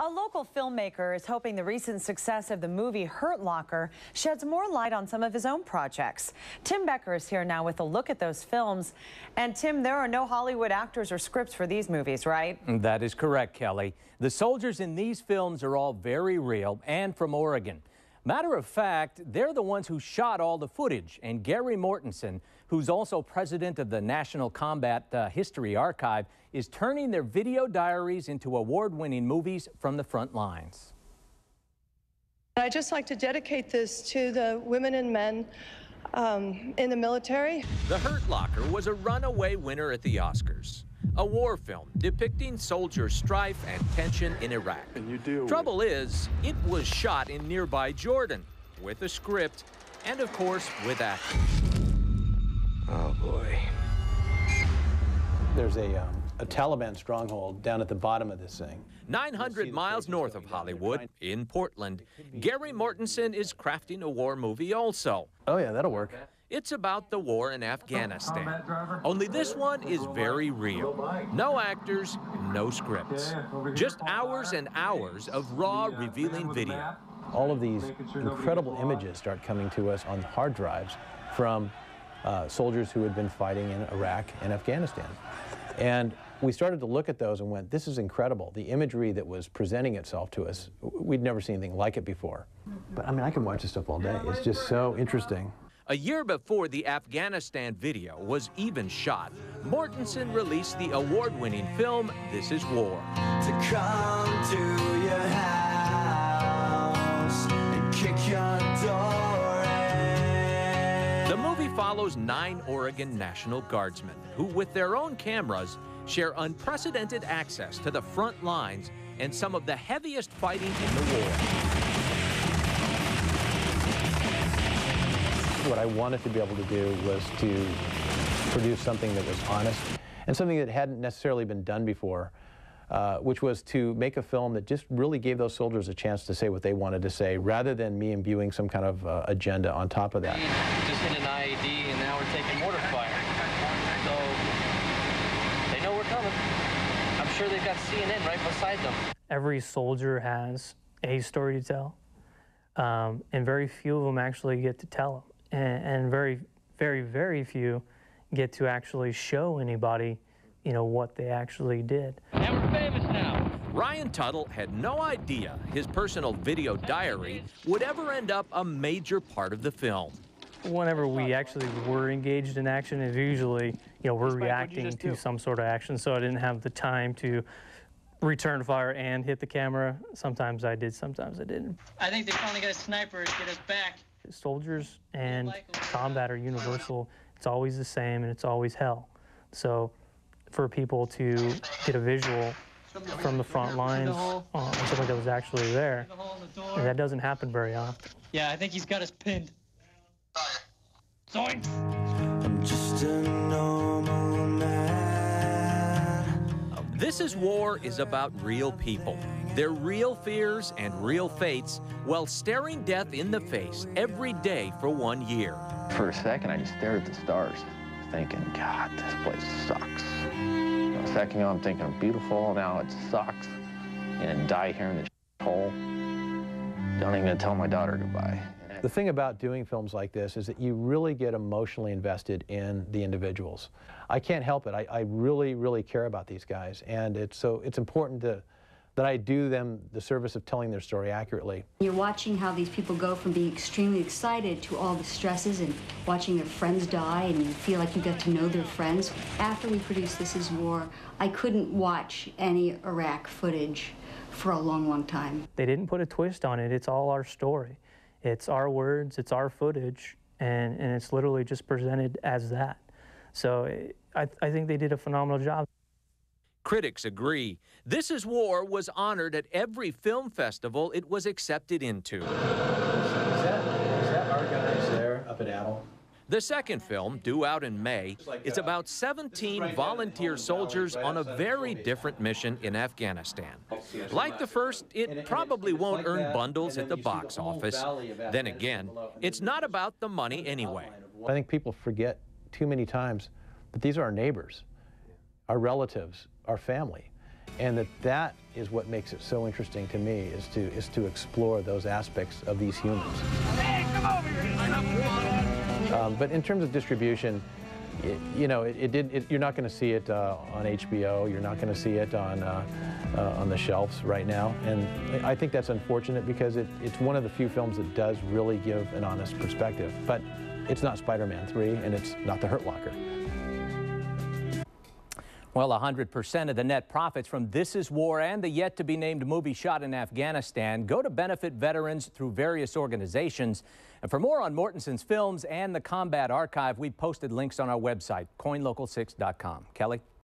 A local filmmaker is hoping the recent success of the movie Hurt Locker sheds more light on some of his own projects. Tim Becker is here now with a look at those films. And Tim, there are no Hollywood actors or scripts for these movies, right? That is correct, Kelly. The soldiers in these films are all very real and from Oregon. Matter of fact, they're the ones who shot all the footage, and Gary Mortensen, who's also president of the National Combat History Archive, is turning their video diaries into award-winning movies from the front lines. I'd just like to dedicate this to the women and men in the military. The Hurt Locker was a runaway winner at the Oscars. A war film depicting soldier strife and tension in Iraq. Trouble is, it was shot in nearby Jordan with a script and, of course, with actors. Oh, boy. There's a Taliban stronghold down at the bottom of this thing. 900 miles north of Hollywood, in Portland, Gary Mortensen is crafting a war movie also. Oh, yeah, that'll work. It's about the war in Afghanistan. Only this one is very real. No actors, no scripts. Just hours and hours of raw, revealing video. All of these incredible images start coming to us on hard drives from soldiers who had been fighting in Iraq and Afghanistan. And we started to look at those and went, this is incredible. The imagery that was presenting itself to us, we'd never seen anything like it before. But I mean, I can watch this stuff all day. It's just so interesting. A year before the Afghanistan video was even shot, Mortensen released the award-winning film, This Is War. To come to your house and kick your door in. The movie follows 9 Oregon National Guardsmen who, with their own cameras, share unprecedented access to the front lines and some of the heaviest fighting in the war. What I wanted to be able to do was to produce something that was honest and something that hadn't necessarily been done before, which was to make a film that just really gave those soldiers a chance to say what they wanted to say, rather than me imbuing some kind of agenda on top of that. Just hit an IED and now we're taking mortar fire. So they know we're coming. I'm sure they've got CNN right beside them. Every soldier has a story to tell, and very few of them actually get to tell them. And very, very, very few get to actually show anybody, you know, what they actually did. And we're famous now. Ryan Tuttle had no idea his personal video diary would ever end up a major part of the film. Whenever we actually were engaged in action, it's usually, you know, we're reacting to some sort of action, so I didn't have the time to return fire and hit the camera. Sometimes I did, sometimes I didn't. I think they finally got a sniper to get us back. Soldiers and combat are universal. It's always the same and it's always hell. So for people to get a visual from the front lines on something that was actually there, that doesn't happen very often. Yeah, I think he's got us pinned. Zoink! I'm just a normal man. This Is War is about real people, their real fears and real fates, while staring death in the face every day for 1 year. For a second, I just stared at the stars, thinking, God, this place sucks. A second ago, I'm thinking, beautiful, now it sucks. And die here in this hole. Don't even tell my daughter goodbye. The thing about doing films like this is that you really get emotionally invested in the individuals. I can't help it. I really, really care about these guys, and it's important that I do them the service of telling their story accurately. You're watching how these people go from being extremely excited to all the stresses and watching their friends die, and you feel like you got to know their friends. After we produced This Is War, I couldn't watch any Iraq footage for a long, long time. They didn't put a twist on it. It's all our story. It's our words, it's our footage, and it's literally just presented as that. So I think they did a phenomenal job. Critics agree. This Is War was honored at every film festival it was accepted into. Is that our guys there up at Adel? The second film, due out in May, is about 17 volunteer soldiers on a very different mission in Afghanistan. Like the first, it probably won't earn bundles at the box office. Then again, it's not about the money anyway. I think people forget too many times that these are our neighbors, our relatives, our family, and that is what makes it so interesting to me, is to explore those aspects of these humans. But in terms of distribution, you know, you're not going to see it on HBO. You're not going to see it on the shelves right now, and I think that's unfortunate because it's one of the few films that does really give an honest perspective. But it's not Spider-Man 3, and it's not The Hurt Locker. Well, 100% of the net profits from This Is War and the yet-to-be-named movie shot in Afghanistan go to benefit veterans through various organizations. And for more on Mortensen's films and the Combat Archive, we've posted links on our website, KOINLocal6.com. Kelly?